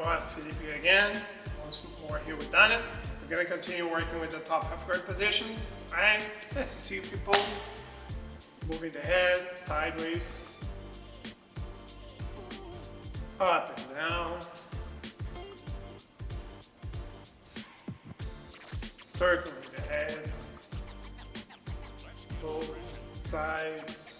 everyone, Felipe again. Once more here with Daniel. We're going to continue working with the top half guard positions. Alright, nice to see people. Moving the head, sideways, up and down. Circling the head, both sides.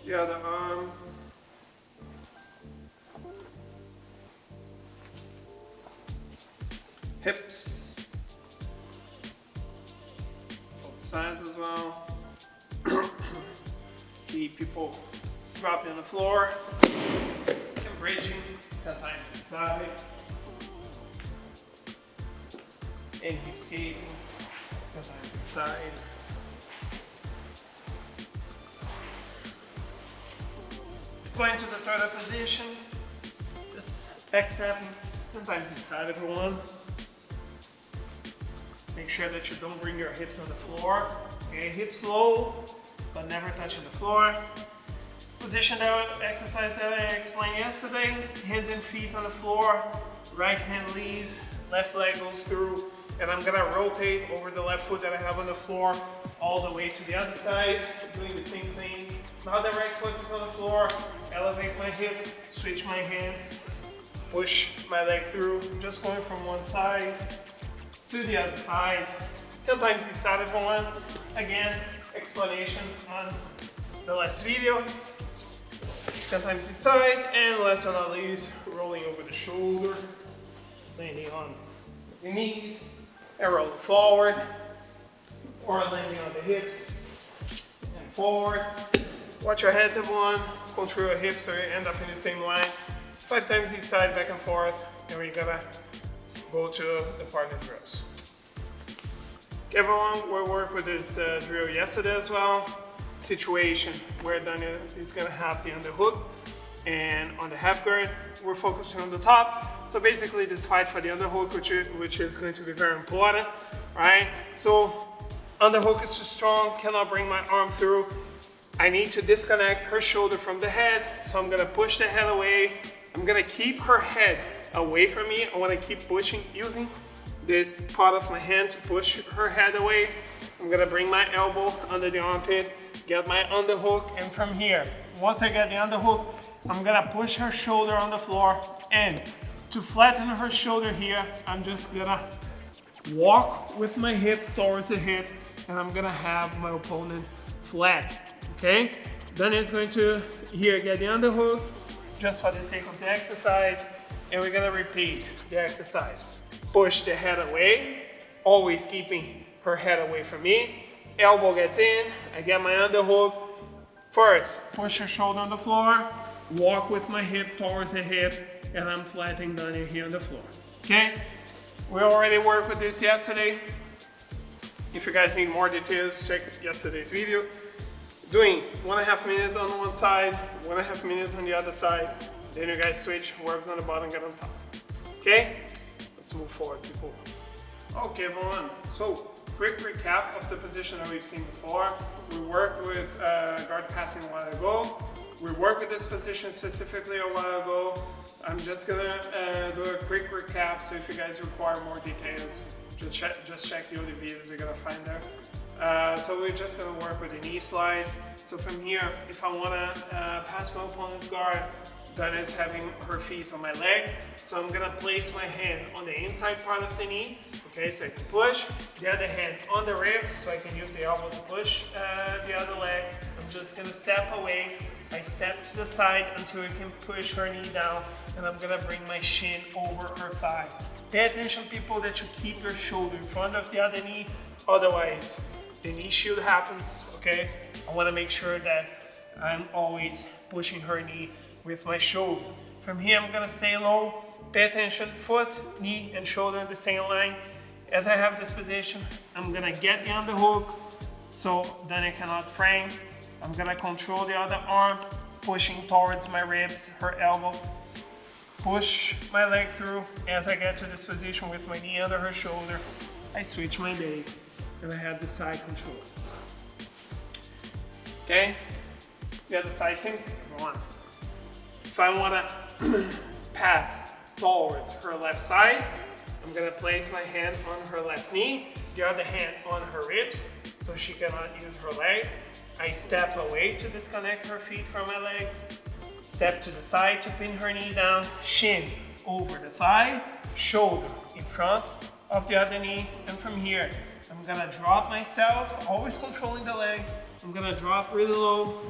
The other arm. Hips. Both sides as well. Keep people dropping on the floor and bridging 10 times inside. And keep skating 10 times inside. Going to the third position, just back stepping 10 times inside everyone. Make sure that you don't bring your hips on the floor. Okay, hips low, but never touching the floor. Position that exercise that I explained yesterday, hands and feet on the floor, right hand leaves, left leg goes through, and I'm gonna rotate over the left foot that I have on the floor all the way to the other side, doing the same thing. Now the right foot is on the floor, elevate my hip, switch my hands, push my leg through, just going from one side to the other side. 10 times each side everyone. Again, explanation on the last video. 10 times each side, and last but not least, rolling over the shoulder, landing on the knees, and rolling forward, or landing on the hips, and forward. Watch your heads everyone, control your hips so you end up in the same line. 5 times each side, back and forth, and we're gonna go to the partner drills. Okay, everyone, we worked with this drill yesterday as well. Situation where Daniel is gonna have the underhook, and on the half guard, we're focusing on the top. So basically this fight for the underhook, which is going to be very important, right? So underhook is too strong, cannot bring my arm through. I need to disconnect her shoulder from the head, so I'm gonna push the head away. I'm gonna keep her head away from me. I wanna keep pushing, using this part of my hand to push her head away. I'm gonna bring my elbow under the armpit, get my underhook, and from here, once I get the underhook, I'm gonna push her shoulder on the floor, and to flatten her shoulder here, I'm just gonna walk with my hip towards the hip, and I'm gonna have my opponent flat. Okay, then it's going to here get the underhook just for the sake of the exercise, and we're gonna repeat the exercise. Push the head away, always keeping her head away from me. Elbow gets in, I get my underhook. First, push her shoulder on the floor, walk with my hip towards the hip, and I'm flattening down here on the floor. Okay, we already worked with this yesterday. If you guys need more details, check yesterday's video. Doing 1.5 minutes on one side, 1.5 minutes on the other side. Then you guys switch, whoever's on the bottom get on top. Okay? Let's move forward, people. Okay, everyone. So, quick recap of the position that we've seen before. We worked with guard passing a while ago. We worked with this position specifically a while ago. I'm just gonna do a quick recap, so if you guys require more details, just check the other videos you're gonna find there. So we're just gonna work with the knee slice. So from here, if I wanna pass my opponent's guard, then it's having her feet on my leg. So I'm gonna place my hand on the inside part of the knee. Okay, so I can push. The other hand on the ribs, so I can use the elbow to push the other leg. I'm just gonna step away. I step to the side until I can push her knee down, and I'm gonna bring my shin over her thigh. Pay attention, people, that you keep your shoulder in front of the other knee, otherwise the knee shield happens, okay? I wanna make sure that I'm always pushing her knee with my shoulder. From here, I'm gonna stay low, pay attention, foot, knee, and shoulder in the same line. As I have this position, I'm gonna get the underhook, so then I cannot frame. I'm gonna control the other arm, pushing towards my ribs, her elbow. Push my leg through. As I get to this position with my knee under her shoulder, I switch my base and I have the side control. Okay? The other side, same thing, everyone. If I wanna pass towards her left side, I'm gonna place my hand on her left knee, the other hand on her ribs, so she cannot use her legs. I step away to disconnect her feet from my legs, step to the side to pin her knee down, shin over the thigh, shoulder in front of the other knee, and from here, I'm gonna drop myself, always controlling the leg. I'm gonna drop really low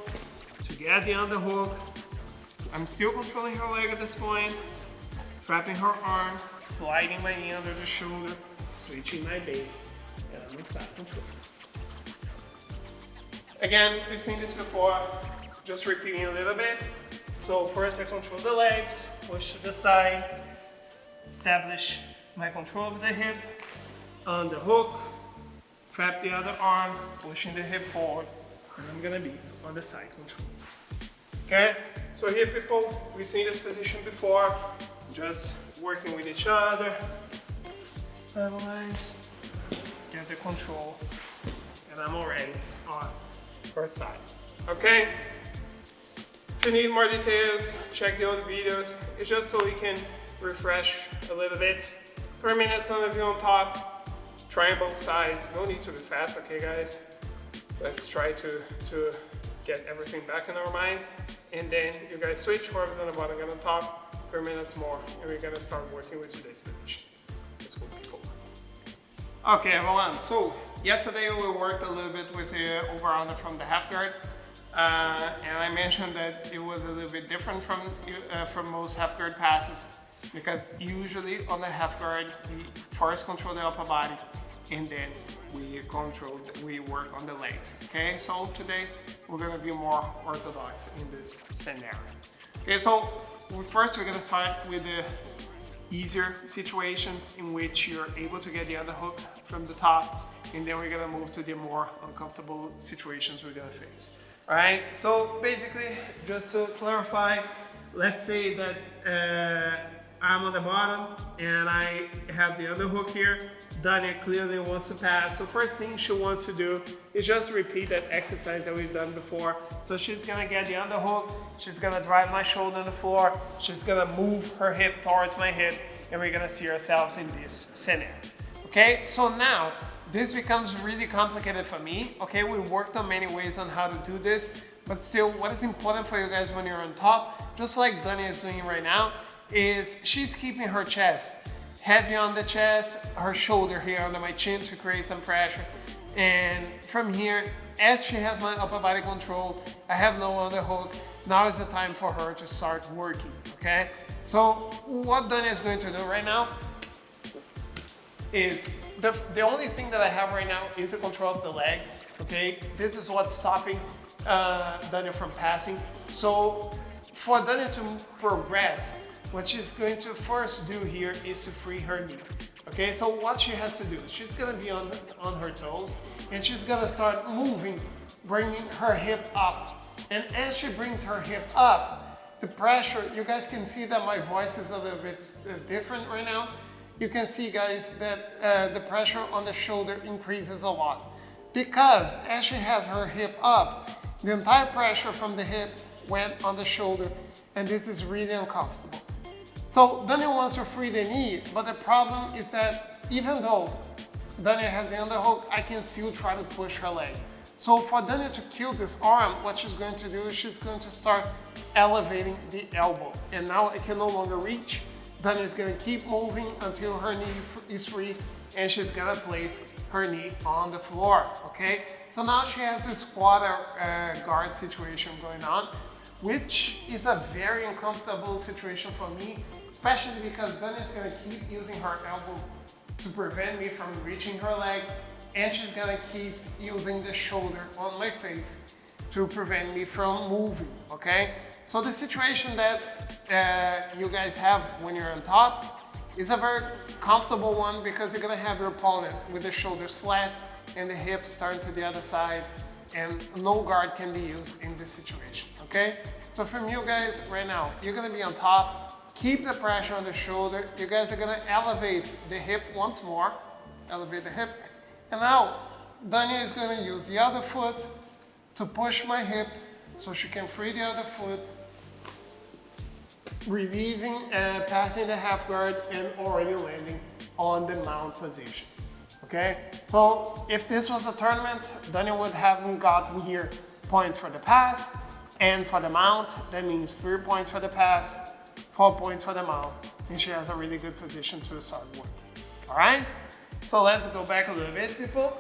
to get the underhook. I'm still controlling her leg at this point, trapping her arm, sliding my knee under the shoulder, switching my base, and I'm in side control. Again, we've seen this before, just repeating a little bit. So first I control the legs, push to the side, establish my control of the hip, on the hook, trap the other arm, pushing the hip forward, and I'm gonna be on the side control. Okay, so here people, we've seen this position before, just working with each other, stabilize, get the control, and I'm already on her side. Okay, if you need more details, check the other videos. It's just so we can refresh a little bit. 3 minutes on the view on top, trying both sides. No need to be fast, okay guys? Let's try to get everything back in our minds. And then you guys switch, whoever's on the bottom gonna top, 3 minutes more, and we're gonna start working with today's position. Let's go people. Okay everyone, so yesterday we worked a little bit with the over-under from the half guard. And I mentioned that it was a little bit different from most half guard passes, because usually on the half guard we first control the upper body and then we work on the legs. Okay, so today we're gonna be more orthodox in this scenario. Okay, so first we're gonna start with the easier situations in which you're able to get the underhook from the top, and then we're gonna move to the more uncomfortable situations we're gonna face. All right, so basically, just to clarify, let's say that I'm on the bottom and I have the underhook here. Dania clearly wants to pass. So first thing she wants to do is just repeat that exercise that we've done before. So she's gonna get the underhook, she's gonna drive my shoulder on the floor, she's gonna move her hip towards my hip, and we're gonna see ourselves in this scenario. Okay, so now, this becomes really complicated for me. Okay, we worked on many ways on how to do this, but still what is important for you guys when you're on top, just like Dania is doing right now, is she's keeping her chest heavy on the chest, her shoulder here under my chin to create some pressure. And from here, as she has my upper body control, I have no underhook, now is the time for her to start working, okay? So what Dania is going to do right now is, the only thing that I have right now is the control of the leg, okay? This is what's stopping Dania from passing. So for Dania to progress, what she's going to first do here is to free her knee. Okay, so what she has to do, she's gonna be on her toes, and she's gonna start moving, bringing her hip up. And as she brings her hip up, the pressure, you guys can see that my voice is a little bit different right now. You can see, guys, that the pressure on the shoulder increases a lot. Because as she has her hip up, the entire pressure from the hip went on the shoulder, and this is really uncomfortable. So Dania wants to free the knee, but the problem is that even though Dania has the underhook, I can still try to push her leg. So for Dania to kill this arm, what she's going to do is she's going to start elevating the elbow. And now I can no longer reach. Dania is going to keep moving until her knee is free, and she's going to place her knee on the floor, okay? So now she has this squatter guard situation going on, which is a very uncomfortable situation for me, especially because Dania is going to keep using her elbow to prevent me from reaching her leg, and she's going to keep using the shoulder on my face to prevent me from moving, okay? So the situation that you guys have when you're on top is a very comfortable one, because you're going to have your opponent with the shoulders flat and the hips turn to the other side, and no guard can be used in this situation, okay? So from you guys right now, you're gonna be on top, keep the pressure on the shoulder. You guys are gonna elevate the hip once more, elevate the hip. And now, Dania is gonna use the other foot to push my hip so she can free the other foot, relieving, passing the half guard and already landing on the mount position, okay? So if this was a tournament, Dania would have gotten here points for the pass and for the mount. That means 3 points for the pass, 4 points for the mount, and she has a really good position to start working, all right? So let's go back a little bit, people.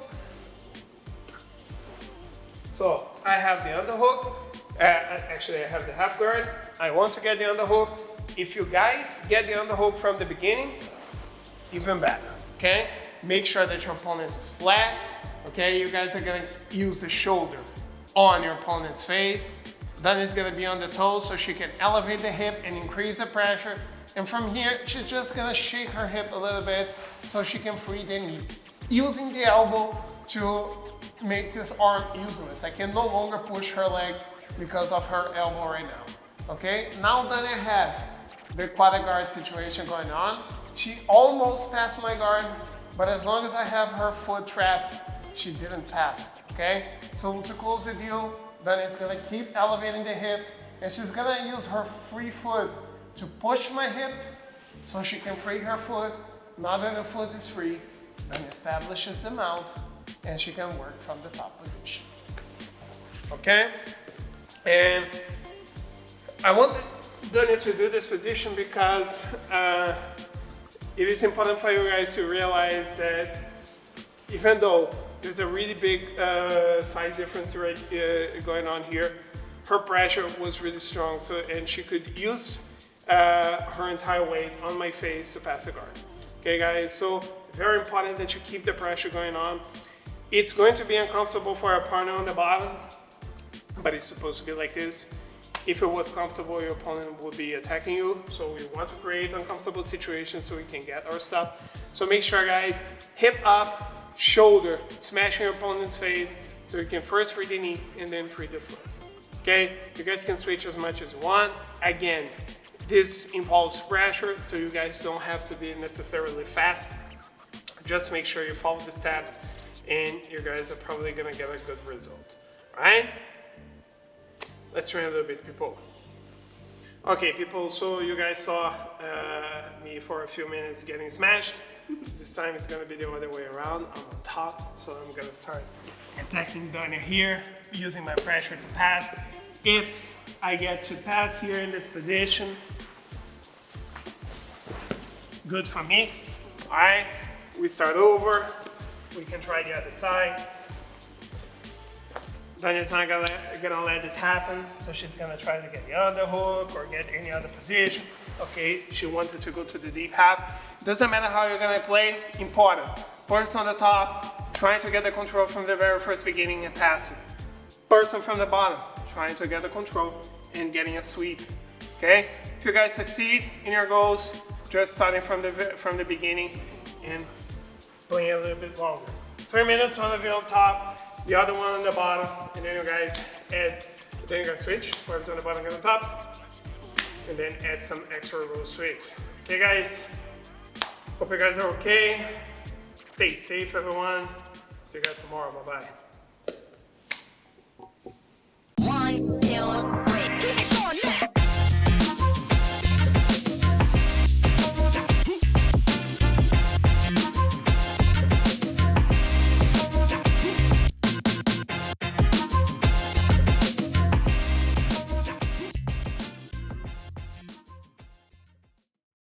So I have the underhook. Actually, I have the half guard. I want to get the underhook. If you guys get the underhook from the beginning, even better, okay? Make sure that your opponent is flat, okay? You guys are gonna use the shoulder on your opponent's face. Then it's gonna be on the toes so she can elevate the hip and increase the pressure. And from here, she's just gonna shake her hip a little bit so she can free the knee. Using the elbow to make this arm useless. I can no longer push her leg because of her elbow right now. Okay, now Dania has the quad guard situation going on. She almost passed my guard, but as long as I have her foot trapped, she didn't pass, okay? So to close the deal, Dania is gonna keep elevating the hip, and she's gonna use her free foot to push my hip so she can free her foot. Now that the foot is free, Dania establishes the mount, and she can work from the top position, okay? And I want Dania to do this position because it is important for you guys to realize that even though there's a really big size difference going on here, her pressure was really strong, and she could use her entire weight on my face to pass the guard. Okay guys, so very important that you keep the pressure going on. It's going to be uncomfortable for our partner on the bottom, but it's supposed to be like this. If it was comfortable, your opponent would be attacking you. So we want to create uncomfortable situations so we can get our stuff. So make sure guys, hip up, shoulder, smashing your opponent's face so you can first free the knee and then free the foot. Okay, you guys can switch as much as you want. Again, this involves pressure, so you guys don't have to be necessarily fast. Just make sure you follow the steps and you guys are probably gonna get a good result, all right? Let's train a little bit, people. Okay, people, so you guys saw me for a few minutes getting smashed. This time it's gonna be the other way around. I'm on top, so I'm gonna start attacking Dania here, using my pressure to pass. If I get to pass here in this position, good for me. All right, we start over. We can try the other side. Dania's not gonna let this happen, so she's gonna try to get the underhook or get any other position. Okay, she wanted to go to the deep half. Doesn't matter how you're gonna play, important. Person on the top, trying to get the control from the very first beginning and passing. Person from the bottom, trying to get the control and getting a sweep, okay? If you guys succeed in your goals, just starting from the beginning and playing a little bit longer. 3 minutes, one of you on top, the other one on the bottom, and then you guys add, then you guys switch, whoever's on the bottom and on top, and then add some extra row switch. Okay guys, hope you guys are okay. Stay safe everyone. See you guys tomorrow, bye-bye. 1, 2